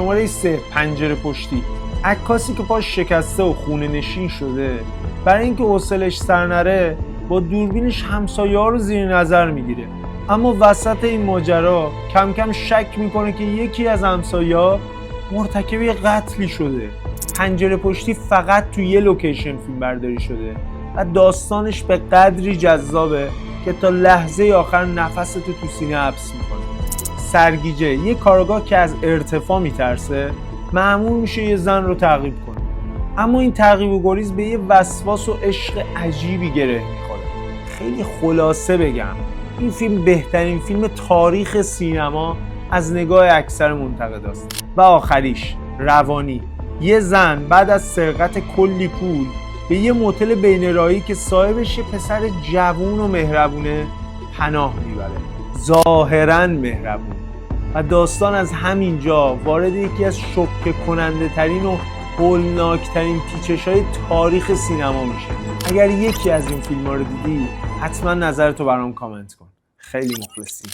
شماره 3 پنجره پشتی. عکاسی که پاش شکسته و خونه نشین شده برای اینکه حوصله‌اش سر نره با دوربینش همسایه‌ها رو زیر نظر میگیره، اما وسط این ماجرا کم کم شک میکنه که یکی از همسایه‌ها مرتکب یه قتلی شده. پنجره پشتی فقط تو یه لوکیشن فیلم برداری شده و داستانش به قدری جذابه که تا لحظه آخر نفستو تو سینه حبس میکنه. سرگیجه، یه کارگاه که از ارتفاع میترسه، مأمور میشه یه زن رو تعقیب کنه، اما این تعقیب و گریز به یه وسواس و عشق عجیبی گره میخوره. خیلی خلاصه بگم، این فیلم بهترین فیلم تاریخ سینما از نگاه اکثر منتقداست. و آخریش روانی، یه زن بعد از سرقت کلی پول به یه موتل بین‌راهی که صاحبش یه پسر جوون و مهربونه پناه میبره، ظاهراً مهربون، و داستان از همینجا وارد یکی از شوکه کننده ترین و هولناک ترین پیچش های تاریخ سینما میشه. اگر یکی از این فیلم ها رو دیدی حتما نظرتو برام کامنت کن. خیلی مخلصی.